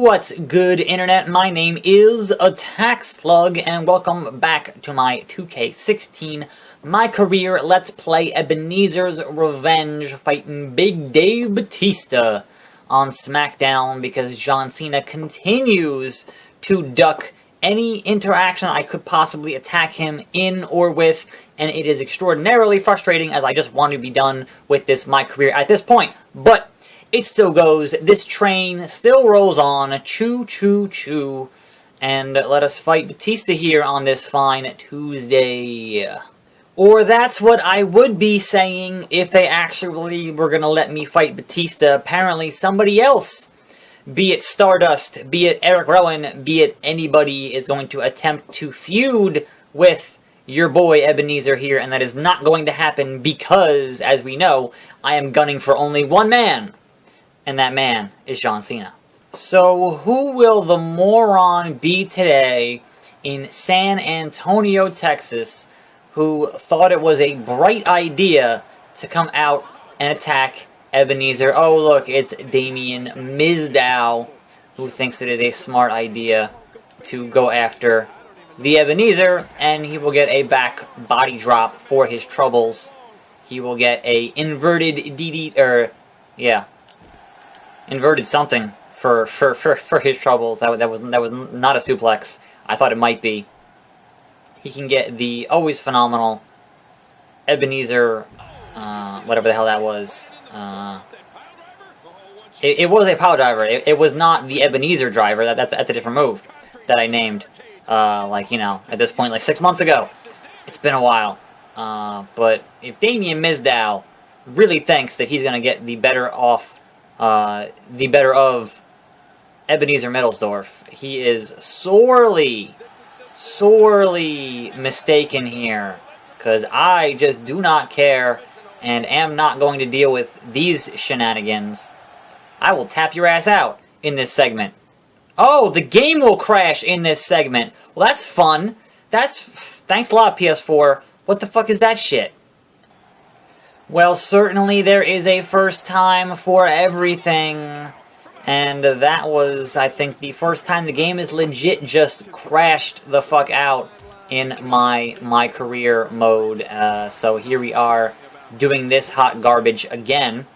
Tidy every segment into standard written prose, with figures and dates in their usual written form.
What's good, Internet? My name is Attack Slug, and welcome back to my 2K16 My Career Let's Play Ebenezer's Revenge, fighting Big Dave Batista on SmackDown because John Cena continues to duck any interaction I could possibly attack him in or with, and it is extraordinarily frustrating as I just want to be done with this My Career at this point. But it still goes, this train still rolls on, choo choo choo, and let us fight Batista here on this fine Tuesday. Or that's what I would be saying if they actually were gonna let me fight Batista. Apparently somebody else, be it Stardust, be it Eric Rowan, be it anybody, is going to attempt to feud with your boy Ebenezer here, and that is not going to happen because, as we know, I am gunning for only one man. And that man is John Cena. So who will the moron be today in San Antonio, Texas, who thought it was a bright idea to come out and attack Ebenezer? Oh look, it's Damien Mizdow, who thinks it is a smart idea to go after the Ebenezer, and he will get a back body drop for his troubles. He will get a inverted inverted something for his troubles. That was not a suplex. I thought it might be. He can get the always phenomenal Ebenezer, whatever the hell that was. It was a power driver. It was not the Ebenezer driver. That's a different move that I named. Like, you know, at this point, like 6 months ago. It's been a while. But if Damien Mizdow really thinks that he's gonna get the better of Ebenezer Middlesdorf, he is sorely mistaken here, because I just do not care and am not going to deal with these shenanigans. I will tap your ass out in this segment. Oh, the game will crash in this segment. Well, that's fun. Thanks a lot, PS4. What the fuck is that shit? Well, certainly there is a first time for everything, and that was, I think, the first time the game is legit just crashed the fuck out in my career mode. So here we are doing this hot garbage again,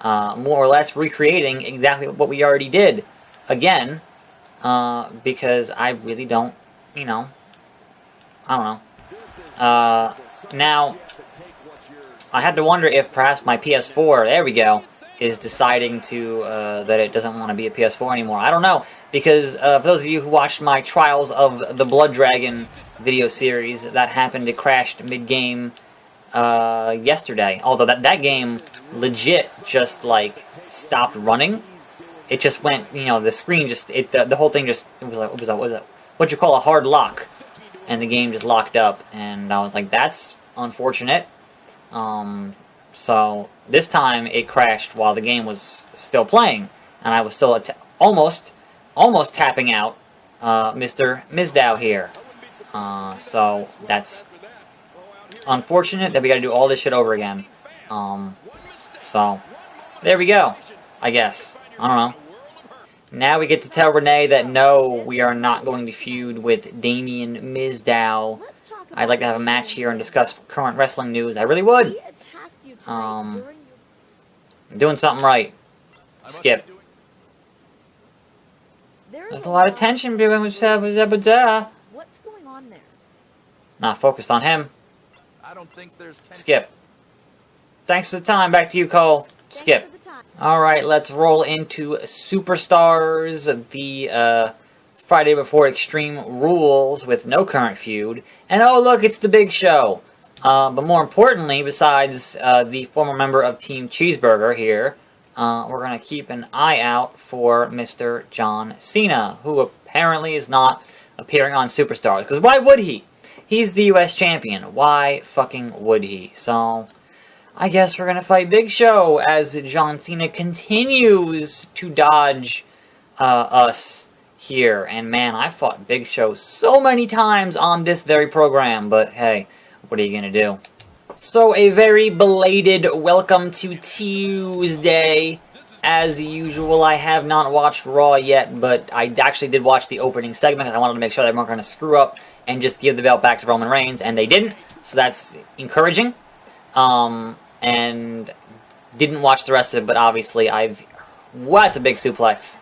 more or less recreating exactly what we already did again, because I really don't, you know, I don't know. Now, I had to wonder if perhaps my PS4, there we go, is deciding to, that it doesn't want to be a PS4 anymore. I don't know, because for those of you who watched my Trials of the Blood Dragon video series, that happened, it crashed mid-game yesterday. Although that game legit just, like, stopped running. It just went, you know, the screen just, the whole thing just, it was what you call a hard lock. And the game just locked up, and I was like, that's unfortunate. So this time it crashed while the game was still playing, and I was still almost tapping out Mr. Mizdow here. So that's unfortunate that we got to do all this shit over again. So there we go, I guess. I don't know. Now we get to tell Renee that no, we are not going to feud with Damien Mizdow. I'd like to have a match here and discuss current wrestling news. I really would. Doing something right. Skip. There's a lot of tension between what's going on there? Not focused on him. Skip. Thanks for the time. Back to you, Cole. Skip. Alright, let's roll into Superstars, the Friday Before Extreme Rules with no current feud. And oh look, it's the Big Show. But more importantly, besides the former member of Team Cheeseburger here, we're going to keep an eye out for Mr. John Cena, who apparently is not appearing on Superstars. Because why would he? He's the US champion. Why fucking would he? So I guess we're going to fight Big Show as John Cena continues to dodge us here. And man, I fought Big Show so many times on this very program, but hey, what are you going to do? So a very belated welcome to Tuesday as usual, I have not watched Raw yet, but I actually did watch the opening segment because I wanted to make sure they weren't going to screw up and just give the belt back to Roman Reigns, and they didn't, so that's encouraging. And didn't watch the rest of it, but obviously that's a big suplex.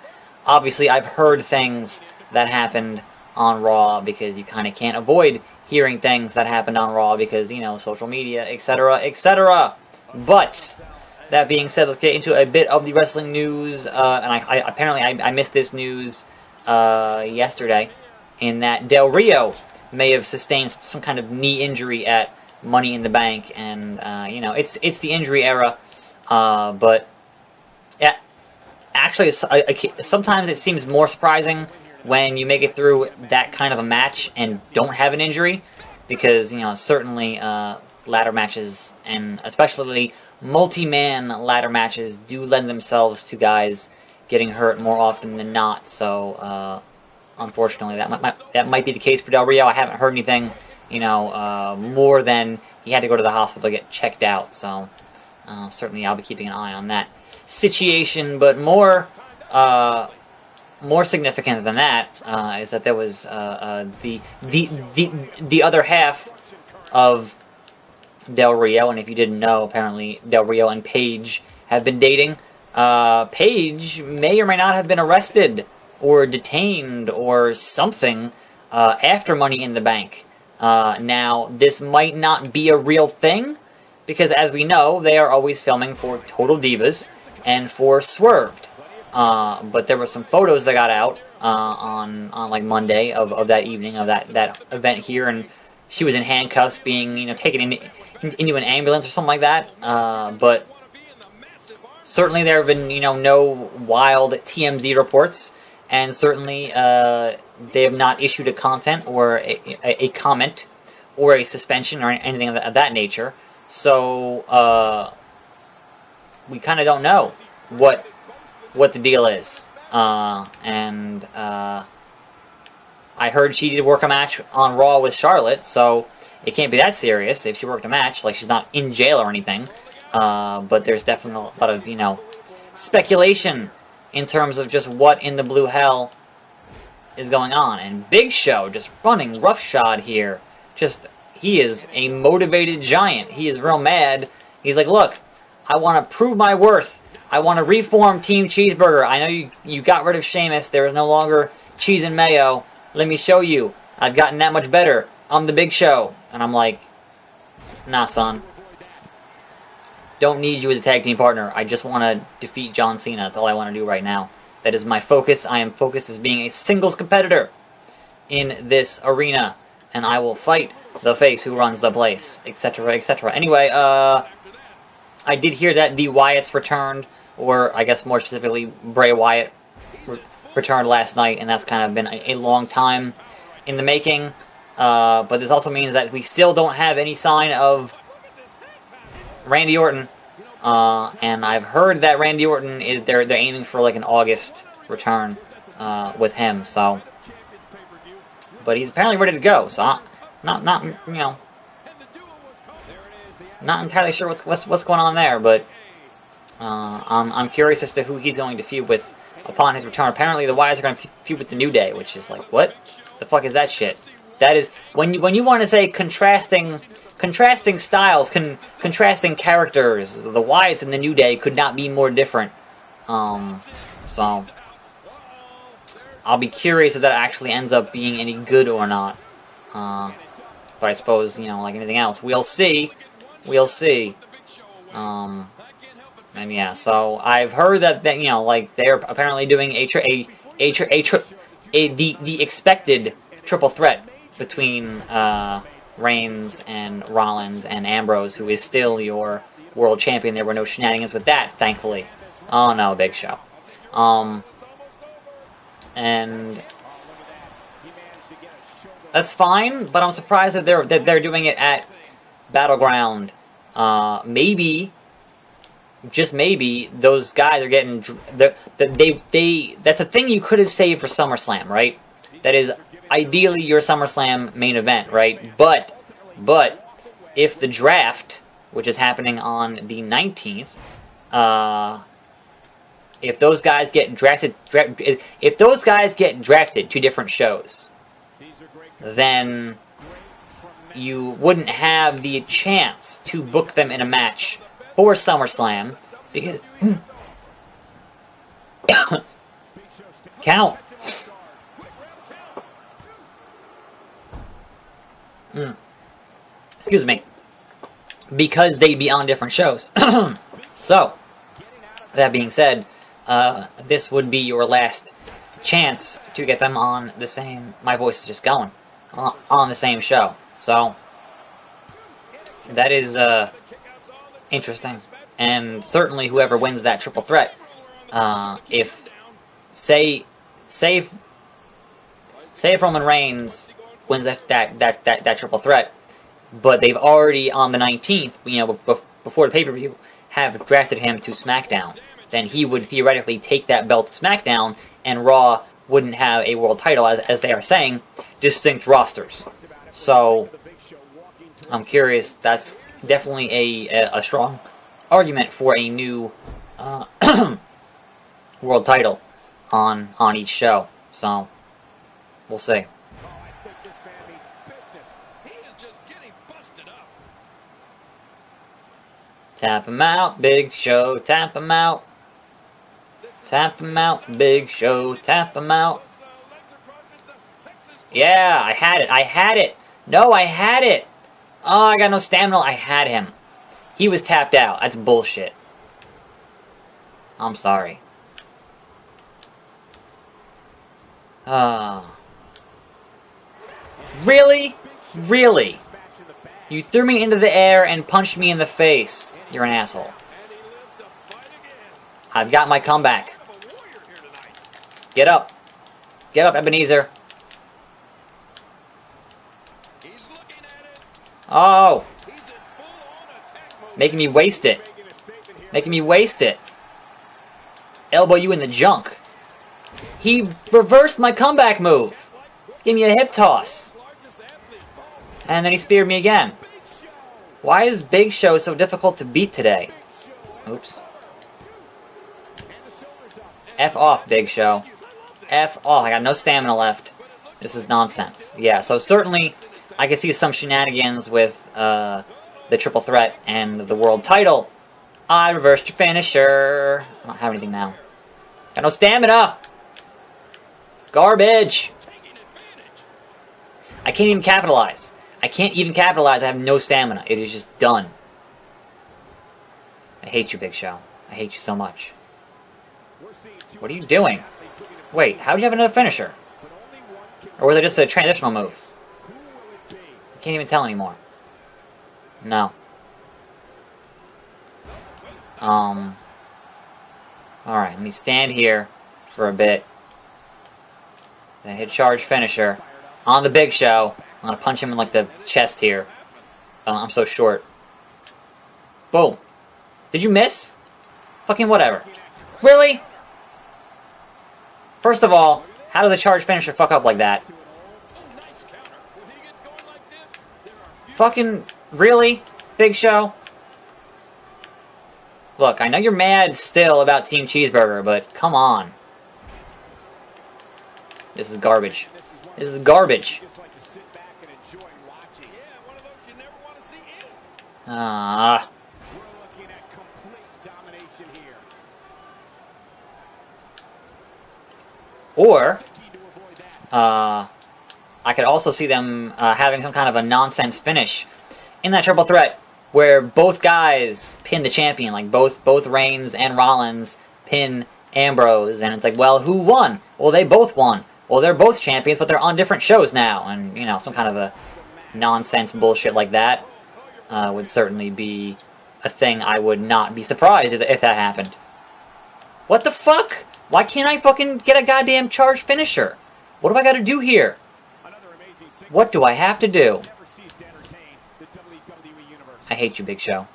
Obviously, I've heard things that happened on Raw because you kind of can't avoid hearing things that happened on Raw because, you know, social media, etc., etc. But that being said, let's get into a bit of the wrestling news. And I apparently missed this news yesterday, in that Del Rio may have sustained some kind of knee injury at Money in the Bank, and you know, it's the injury era. But yeah, actually, sometimes it seems more surprising when you make it through that kind of a match and don't have an injury, because, you know, certainly ladder matches, and especially multi-man ladder matches, do lend themselves to guys getting hurt more often than not. So unfortunately, that might be the case for Del Rio. I haven't heard anything, you know, more than he had to go to the hospital to get checked out. So certainly, I'll be keeping an eye on that situation. But more significant than that is that there was the other half of Del Rio, and if you didn't know, apparently Del Rio and Paige have been dating. Paige may or may not have been arrested or detained or something after Money in the Bank. Now, this might not be a real thing, because as we know, they are always filming for Total Divas and for Swerved. But there were some photos that got out on like Monday of that evening of that event here, and she was in handcuffs, being, you know, taken into an ambulance or something like that. But certainly there have been, you know, no wild TMZ reports, and certainly they have not issued a content or a comment or a suspension or anything of that nature. So we kind of don't know what the deal is. And I heard she did work a match on Raw with Charlotte, so it can't be that serious if she worked a match. Like, she's not in jail or anything. But there's definitely a lot of, you know, speculation in terms of just what in the blue hell is going on. And Big Show just running roughshod here. He is a motivated giant. He is real mad. He's like, look, I want to prove my worth. I want to reform Team Cheeseburger. I know you got rid of Sheamus. There is no longer cheese and mayo. Let me show you. I've gotten that much better. I'm the Big Show. And I'm like, nah, son. Don't need you as a tag team partner. I just want to defeat John Cena. That's all I want to do right now. That is my focus. I am focused as being a singles competitor in this arena. And I will fight the face who runs the place, etc., etc. Anyway, I did hear that the Wyatts returned, or I guess more specifically, Bray Wyatt returned last night, and that's kind of been a long time in the making. But this also means that we still don't have any sign of Randy Orton. And I've heard that Randy Orton they're aiming for like an August return with him. So, but he's apparently ready to go. So not you know, not entirely sure what's going on there. But I'm curious as to who he's going to feud with upon his return. Apparently, the Wyatts are going to feud with the New Day, which is like, what the fuck is that shit? That is when you want to say contrasting styles, contrasting characters. The Wyatts and the New Day could not be more different. So I'll be curious if that actually ends up being any good or not. But I suppose, you know, like anything else, we'll see. We'll see. And yeah, so I've heard that you know, like, they're apparently doing the expected triple threat between Reigns and Rollins and Ambrose, who is still your world champion. There were no shenanigans with that, thankfully. Oh no, Big Show. And that's fine, but I'm surprised that they're doing it at Battleground. Maybe, just maybe, those guys are getting that's a thing you could have saved for SummerSlam, right? That is ideally your SummerSlam main event, right? But if the draft, which is happening on the 19th, if those guys get drafted to different shows, then you wouldn't have the chance to book them in a match for SummerSlam because count. Excuse me. Because they'd be on different shows. So, that being said, this would be your last chance to get them on the same... My voice is just going. On the same show. So, that is interesting. And certainly whoever wins that triple threat, if... Say if Roman Reigns wins that triple threat, but they've already, on the 19th, before the pay-per-view, have drafted him to SmackDown, then he would theoretically take that belt to SmackDown, and Raw wouldn't have a world title, as they are saying, distinct rosters. So, I'm curious, that's definitely a strong argument for a new world title on each show. So, we'll see. Tap him out, Big Show, tap him out. Tap him out, Big Show, tap him out. Yeah, I had it. No, I had it. Oh, I got no stamina, I had him. He was tapped out, that's bullshit. I'm sorry. Really? Really? You threw me into the air and punched me in the face. You're an asshole. I've got my comeback. Get up. Get up, Ebenezer. Oh! Making me waste it. Making me waste it. Elbow you in the junk. He reversed my comeback move. Gave me a hip toss. And then he speared me again. Why is Big Show so difficult to beat today? Oops. F off, Big Show. F off. I got no stamina left. This is nonsense. Yeah, so certainly I can see some shenanigans with the triple threat and the world title. I reversed your finisher. I don't have anything now. Got no stamina. Garbage. I can't even capitalize. I can't even capitalize. I have no stamina. It is just done. I hate you, Big Show. I hate you so much. What are you doing? Wait, how'd you have another finisher? Or was it just a transitional move? I can't even tell anymore. No. Alright, let me stand here for a bit. Then hit charge finisher on the Big Show. I'm gonna punch him in like the chest here. I'm so short. Boom. Did you miss? Fucking whatever. Really? First of all, how does a charge finisher fuck up like that? Fucking really? Big Show? Look, I know you're mad still about Team Cheeseburger, but come on. This is garbage. This is garbage. Or, I could also see them having some kind of a nonsense finish in that triple threat where both guys pin the champion, like both Reigns and Rollins pin Ambrose, and it's like, well, who won? Well, they both won. Well, they're both champions, but they're on different shows now, and, you know, some kind of a nonsense bullshit like that would certainly be a thing I would not be surprised if that happened. What the fuck? Why can't I fucking get a goddamn charge finisher? What do I gotta do here? What do I have to do? I hate you, Big Show.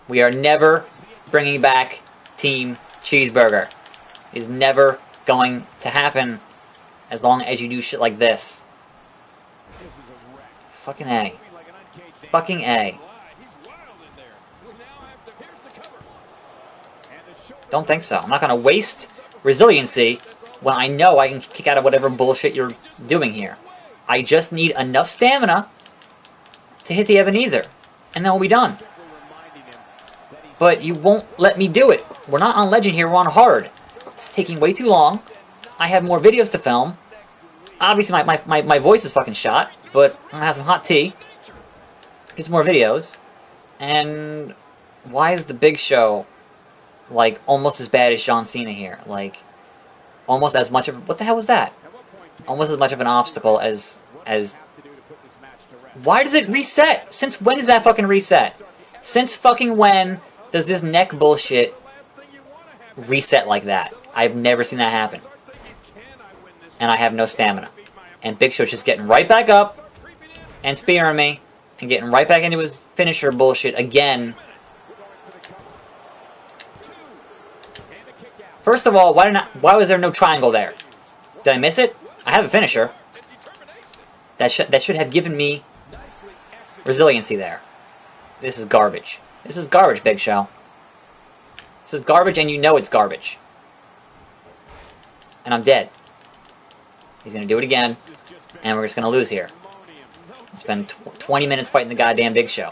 We are never bringing back Team Cheeseburger. It is never going to happen as long as you do shit like this. Fucking A. Fucking A. Don't think so. I'm not gonna waste resiliency when I know I can kick out of whatever bullshit you're doing here. I just need enough stamina to hit the Ebenezer, and then we'll be done. But you won't let me do it. We're not on Legend here, we're on Hard. It's taking way too long. I have more videos to film. Obviously my voice is fucking shot, but I'm gonna have some hot tea. Get some more videos. And why is the Big Show like almost as bad as John Cena here? Like almost as much of what the hell was that? Almost as much of an obstacle as why does it reset? Since when does that fucking reset? Since fucking when does this neck bullshit reset like that? I've never seen that happen. And I have no stamina. And Big Show's just getting right back up and spearing me and getting right back into his finisher bullshit again. First of all, why was there no triangle there? Did I miss it? I have a finisher. That should have given me resiliency there. This is garbage. This is garbage, Big Show. This is garbage, and you know it's garbage. And I'm dead. He's gonna do it again, and we're just gonna lose here. Spend 20 minutes fighting the goddamn Big Show.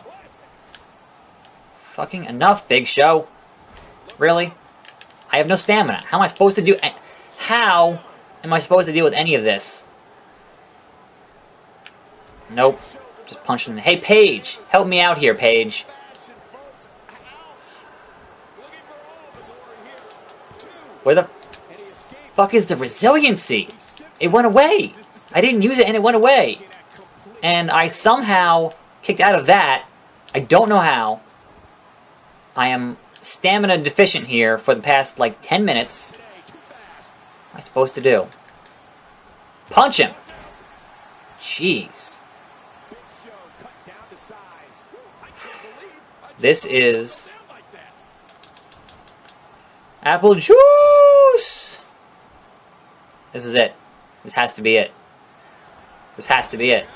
Fucking enough, Big Show. Really? I have no stamina. How am I supposed to do... How am I supposed to deal with any of this? Nope. Just punching... Hey, Paige! Help me out here, Paige. Where the fuck is the resiliency? It went away. I didn't use it and it went away. And I somehow kicked out of that. I don't know how. I am stamina deficient here for the past like 10 minutes. What am I supposed to do? Punch him! Jeez. This is apple juice! This is it. This has to be it. This has to be it.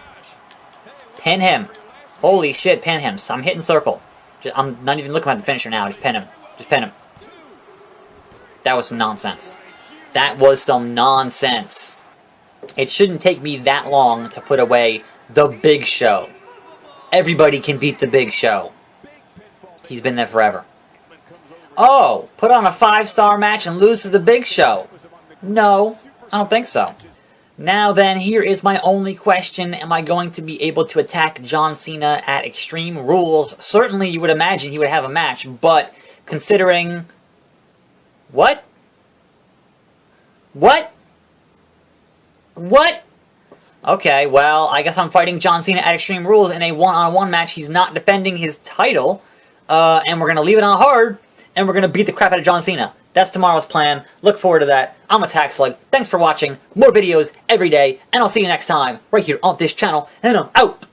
Pin him. Holy shit, pin him. So I'm hitting circle. I'm not even looking at the finisher now. Just pin him. Just pin him. That was some nonsense. That was some nonsense. It shouldn't take me that long to put away the Big Show. Everybody can beat the Big Show. He's been there forever. Oh, put on a 5-star match and lose to the Big Show. No, I don't think so. Now then, here is my only question. Am I going to be able to attack John Cena at Extreme Rules? Certainly you would imagine he would have a match, but considering... What? What? What? Okay, well, I guess I'm fighting John Cena at Extreme Rules in a one-on-one match. He's not defending his title, and we're going to leave it on hard, and we're going to beat the crap out of John Cena. That's tomorrow's plan. Look forward to that. I'm Attack Slug. Thanks for watching. More videos every day, and I'll see you next time right here on this channel, and I'm out.